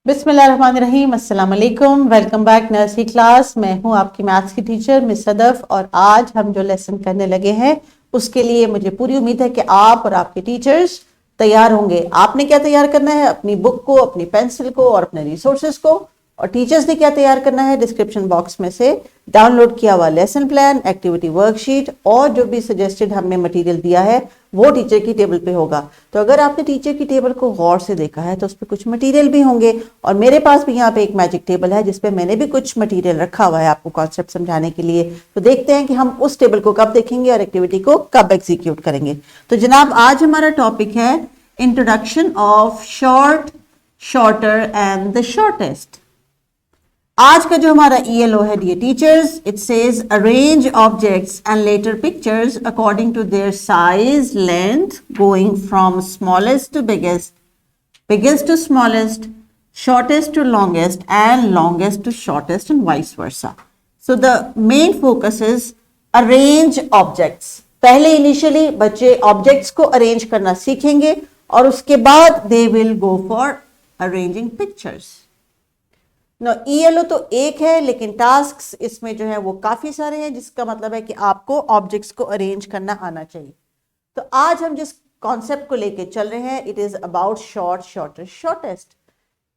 बिस्मिल्लाहिर्रहमानिर्रहीम, अस्सलाम वालेकुम। Welcome back nursery class. मैं हूं आपकी मैथ्स की टीचर मिस सदफ और आज हम जो लेसन करने लगे हैं उसके लिए मुझे पूरी उम्मीद है कि आप और आपके टीचर्स तैयार होंगे। आपने क्या तैयार करना है? अपनी बुक को, अपनी पेंसिल को और अपने रिसोर्सेज को। और टीचर्स ने क्या तैयार करना है? डिस्क्रिप्शन बॉक्स में से डाउनलोड किया हुआ लेसन प्लान, एक्टिविटी वर्कशीट और जो भी सजेस्टेड हमने मटेरियल दिया है वो टीचर की टेबल पे होगा। तो अगर आपने टीचर की टेबल को गौर से देखा है तो उस पर कुछ मटेरियल भी होंगे और मेरे पास भी यहाँ पे एक मैजिक टेबल है जिसपे मैंने भी कुछ मटेरियल रखा हुआ है आपको कॉन्सेप्ट समझाने के लिए। तो देखते हैं कि हम उस टेबल को कब देखेंगे और एक्टिविटी को कब एग्जीक्यूट करेंगे। तो जनाब, आज हमारा टॉपिक है introduction of short, shorter and the shortest. आज का जो हमारा ELO है dear teachers, it says arrange objects and letter pictures according to their size, length, going from smallest to biggest, biggest to smallest, shortest to longest and longest to shortest and vice versa. So the main focus is arrange objects. पहले initially बच्चे objects को arrange करना सीखेंगे और उसके बाद they will go for arranging pictures. Now ELO तो एक है लेकिन tasks इसमें जो है वो काफी सारे हैं, जिसका मतलब है कि आपको objects को arrange करना आना चाहिए। तो आज हम जिस कॉन्सेप्ट को लेके चल रहे हैं, it is about short, shorter, shortest.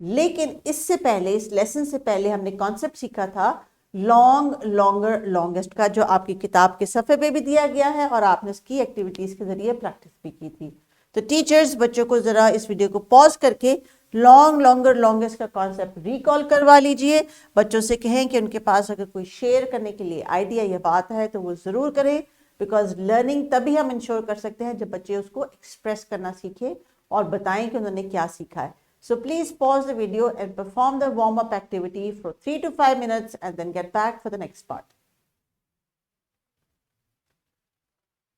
लेकिन इससे पहले, इस लेसन से पहले हमने कॉन्सेप्ट सीखा था लॉन्ग, लॉन्गर, लॉन्गेस्ट का, जो आपकी किताब के सफ़े पे भी दिया गया है और आपने इसकी एक्टिविटीज के जरिए प्रैक्टिस भी की थी। तो टीचर्स बच्चों को जरा इस वीडियो को पॉज करके लॉन्ग, लॉन्गर, लॉन्गेस्ट का कॉन्सेप्ट रिकॉल करवा लीजिए। बच्चों से कहें कि उनके पास अगर कोई शेयर करने के लिए आइडिया या बात है तो वो जरूर करें, बिकॉज लर्निंग तभी हम इंश्योर कर सकते हैं जब बच्चे उसको एक्सप्रेस करना सीखे और बताएं कि उन्होंने क्या सीखा है। So please pause the video and perform the warm up activity for 3 to 5 minutes and then get back for the next part.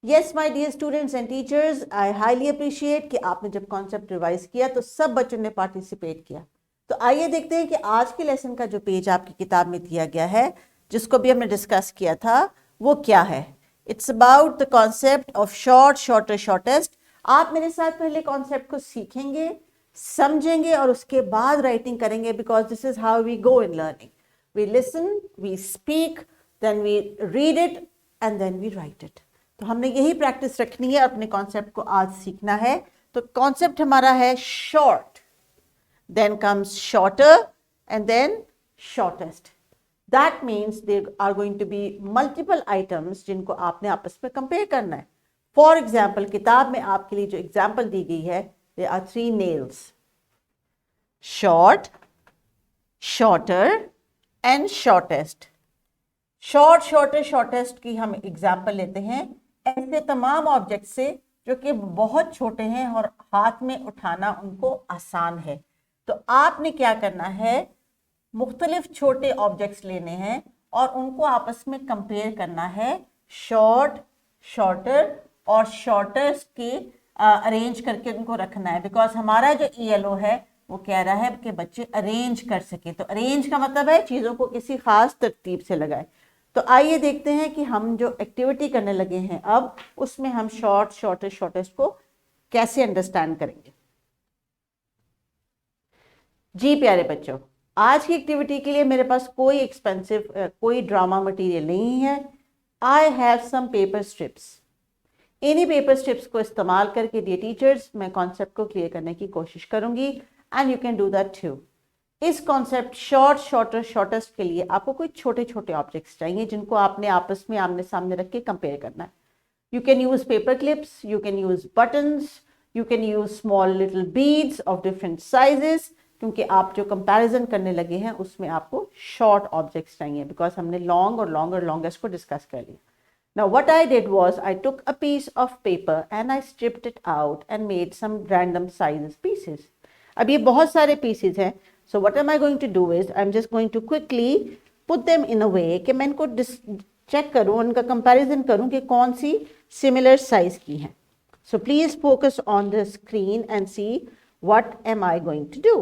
Yes my dear students and teachers, I highly appreciate कि आपने जब concept revise किया तो सब बच्चों ने participate किया। तो आइए देखते हैं कि आज के लेसन का जो पेज आपकी किताब में दिया गया है, जिसको भी हमने डिस्कस किया था, वो क्या है। It's about the concept of short, shorter, shortest. आप मेरे साथ पहले कॉन्सेप्ट को सीखेंगे, समझेंगे और उसके बाद राइटिंग करेंगे, because this is how we go in learning. We listen, we speak, then we read it and then we write it. तो हमने यही प्रैक्टिस रखनी है, अपने कॉन्सेप्ट को आज सीखना है। तो कॉन्सेप्ट हमारा है short, then comes shorter and then shortest. That means there are going to be multiple items जिनको आपने आपस में कंपेयर करना है। For example, किताब में आपके लिए जो एग्जाम्पल दी गई है, there are 3 nails: short, shorter and shortest. Short, shorter, shortest की हम एग्जाम्पल लेते हैं ऐसे तमाम ऑब्जेक्ट से जो कि बहुत छोटे हैं और हाथ में उठाना उनको आसान है। तो आपने क्या करना है, मुख्तलिफ छोटे ऑब्जेक्ट्स लेने हैं और उनको आपस में कंपेयर करना है। शॉर्ट, शॉर्टर और शॉर्टेस्ट के अरेंज करके उनको रखना है, बिकॉज हमारा जो ELO है वो कह रहा है कि बच्चे अरेंज कर सके। तो अरेंज का मतलब है चीज़ों को किसी खास तरतीब से लगाए। तो आइए देखते हैं कि हम जो एक्टिविटी करने लगे हैं अब, उसमें हम शॉर्ट, शॉर्टर, शॉर्टेस्ट को कैसे अंडरस्टैंड करेंगे। जी प्यारे बच्चों, आज की एक्टिविटी के लिए मेरे पास कोई एक्सपेंसिव, कोई ड्रामा मटेरियल नहीं है। I have some paper strips. इन्हीं पेपर स्ट्रिप्स को इस्तेमाल करके डियर टीचर्स मैं कॉन्सेप्ट को क्लियर करने की कोशिश करूंगी and you can do that too. इस कॉन्सेप्ट शॉर्ट, शॉर्टर, शॉर्टेस्ट के लिए आपको कोई छोटे छोटे ऑब्जेक्ट्स चाहिए जिनको आपने आपस में आमने सामने रख के कंपेयर करना है। You can use paper clips, you can use buttons, you can use small little beads of different sizes, क्योंकि आप जो कंपैरिजन करने लगे हैं उसमें आपको शॉर्ट ऑब्जेक्ट्स चाहिए, बिकॉज हमने लॉन्ग और लॉन्गर, लॉन्गेस्ट को डिस्कस कर लिया। Now what I did was I took a piece of paper and I stripped it out and made some random sizes pieces. अब ये बहुत सारे pieces हैं, so what am I going to do is I'm just going to quickly put them in a way कि मैं इनको check करूँ, उनका comparison करूँ कि कौन सी similar size की हैं। So please focus on the screen and see what am I going to do.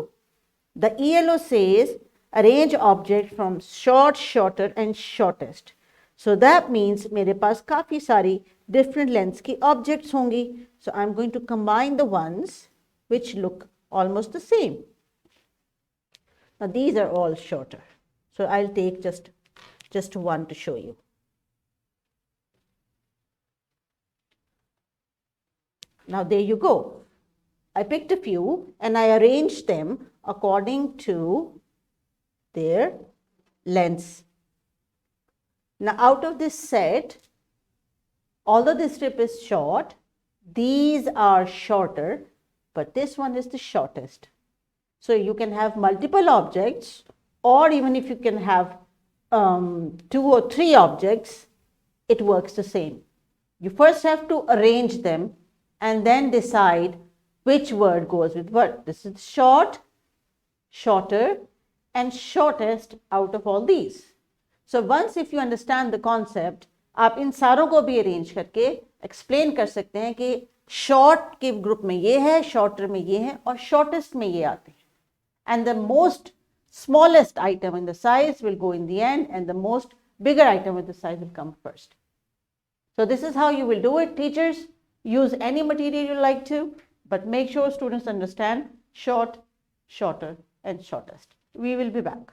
The ELO says arrange object from short, shorter and shortest. So that means मेरे पास काफ़ी सारी different lengths की objects होंगी. So I'm going to combine the ones which look almost the same. Now these are all shorter. So I'll take just one to show you. Now there you go. I picked a few and I arranged them according to their lengths. Now out of this set, although this strip is short, these are shorter, but this one is the shortest. So you can have multiple objects, or even if you can have 2 or 3 objects, it works the same. You first have to arrange them and then decide which word goes with what. This is short, shorter, and shortest out of all these. So once if you understand the concept, आप इन सारों को भी arrange करके explain कर सकते हैं कि short के ग्रुप में ये है, शॉर्टर में ये है और शॉर्टेस्ट में ये आते हैं. And the most smallest item in the size will go in the end, and the most bigger item with the size will come first. So this is how you will do it. Teachers, use any material you like to, but make sure students understand short, shorter, and shortest. We will be back.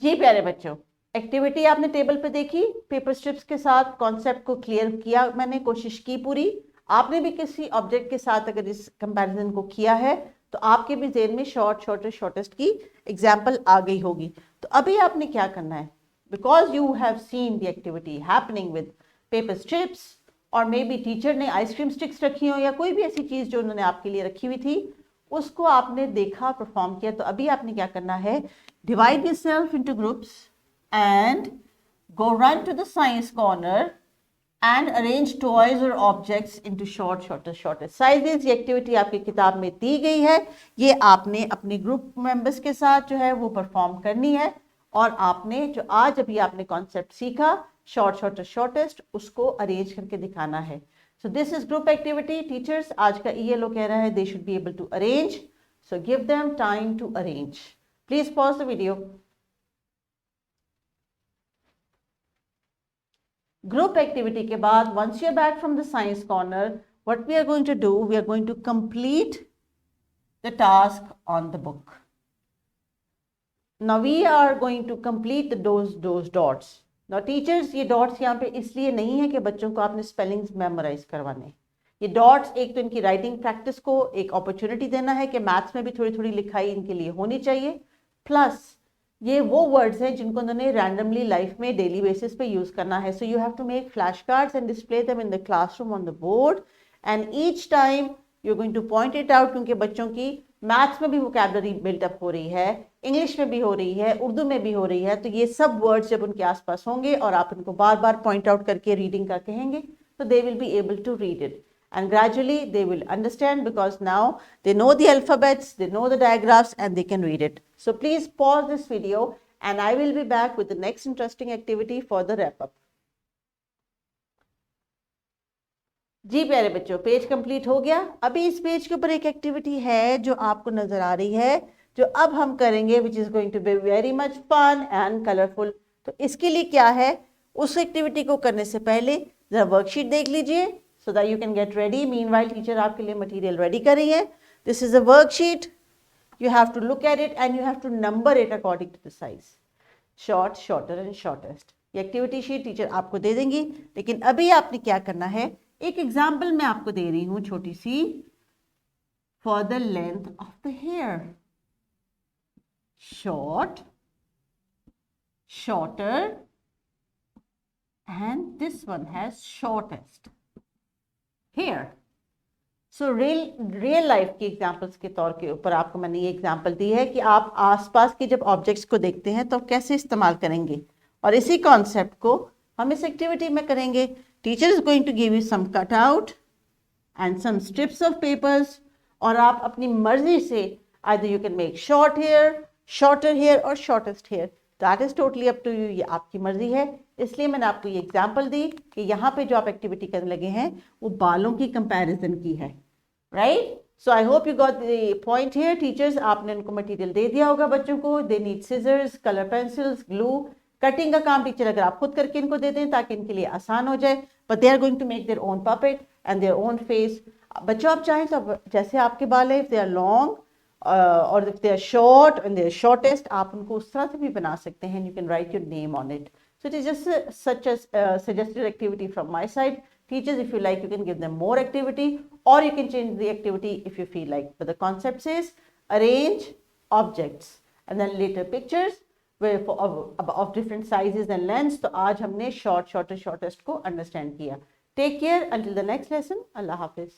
जी प्यारे बच्चों, activity आपने table पे देखी, paper strips के साथ concept को clear किया, मैंने कोशिश की पूरी. आपने भी किसी ऑब्जेक्ट के साथ अगर इस कंपैरिजन को किया है तो आपके भी ज़हन में शॉर्ट, शॉर्टर, शॉर्टेस्ट की एग्जाम्पल आ गई होगी. तो अभी आपने क्या करना है, because you have seen the activity happening with paper strips, और मे बी टीचर ने आइसक्रीम स्टिक्स रखी हो या कोई भी ऐसी चीज़ जो उन्होंने आपके लिए रखी हुई थी, उसको आपने देखा, परफॉर्म किया. तो अभी आपने क्या करना है, divide yourself into groups and go run to the science corner and arrange toys or objects into short, shorter, shortest sizes. ये एक्टिविटी आपकी किताब में दी गई है, ये आपने अपने ग्रुप मेंबर्स के साथ जो है वो परफॉर्म करनी है, और आपने जो आज अभी आपने कॉन्सेप्ट सीखा शॉर्ट, शॉर्टर, शॉर्टेस्ट, उसको अरेंज करके दिखाना है. So this is group activity. Teachers, आज का ELO कह रहा है they should be able to arrange, so give them time to arrange. Please pause the video. Group activity के बाद, once you are back from the science corner, what we are going to do, we are going to complete the task on the book. Now we are going to complete those dots. Now teachers, ये dots यहाँ पे इसलिए नहीं है कि बच्चों को आपने spellings memorize करवाने. ये dots एक तो इनकी writing practice को एक opportunity देना है कि maths में भी थोड़ी थोड़ी लिखाई इनके लिए होनी चाहिए, plus ये वो वर्ड्स हैं जिनको उन्होंने रैंडमली लाइफ में डेली बेसिस पे यूज करना है. So you have to make flash cards and display them in the classroom on the board, and each time you are going to point it out, क्योंकि बच्चों की maths में भी vocabulary buildup हो रही है, इंग्लिश में भी हो रही है, उर्दू में भी हो रही है. तो ये सब वर्ड्स जब उनके आसपास होंगे और आप उनको बार बार पॉइंट आउट करके रीडिंग का कहेंगे, तो they will be able to read it. And gradually they will understand, because now they know the alphabets, they know the diagrams, and they can read it. So please pause this video and I will be back with the next interesting activity for the wrap up. जी प्यारे बच्चों, page complete हो गया. अभी इस page के ऊपर एक activity है जो आपको नजर आ रही है, जो अब हम करेंगे, which is going to be very much fun and colorful. तो इसके लिए क्या है, उस एक्टिविटी को करने से पहले जरा वर्कशीट देख लीजिए, so that you can get ready. Meanwhile, teacher आपके लिए material ready कर रही है. This is a worksheet. You have to look at it and you have to number it according to the size. Short, shorter and shortest. ये activity sheet teacher आपको दे देंगी, लेकिन अभी आपने क्या करना है, एक एग्जाम्पल मैं आपको दे रही हूँ छोटी सी. For the length of the hair. Short, shorter, and this one has shortest hair. So real life की एग्जाम्पल्स के तौर के ऊपर आपको मैंने ये एग्जाम्पल दी है कि आप आसपास के जब ऑब्जेक्ट्स को देखते हैं तो कैसे इस्तेमाल करेंगे, और इसी कॉन्सेप्ट को हम इस एक्टिविटी में करेंगे. Teacher is going to give you some cut out and some strips of papers, और आप अपनी मर्जी से either you can make short hair, shorter hair और shortest hair. That is totally up to you, ये आपकी मर्जी है. इसलिए मैंने आपको ये एग्जाम्पल दी कि यहाँ पे जो आप एक्टिविटी करने लगे हैं वो बालों की कंपैरिजन की है, right. So I hope you got the point here. Teachers, आपने उनको मटेरियल दे दिया होगा बच्चों को. They need scissors, colour pencils, glue. Cutting का काम टीचर अगर आप खुद करके इनको दे दें ताकि इनके लिए आसान हो जाए. but they are going to make their own puppet and their own face. बच्चों आप चाहें तो जैसे आपके बाल है, if they are long or if they are short and they are shortest, आप उनको उस तरह से भी बना सकते हैं. You can write your name on it. So it is just such a suggested activity from my side. Teachers, if you like, you can give them more activity, or you can change the activity if you feel like. But the concept says arrange objects and then later pictures of different sizes and lengths. तो आज हमने shortest को understand किया. Take care until the next lesson. Allah Hafiz.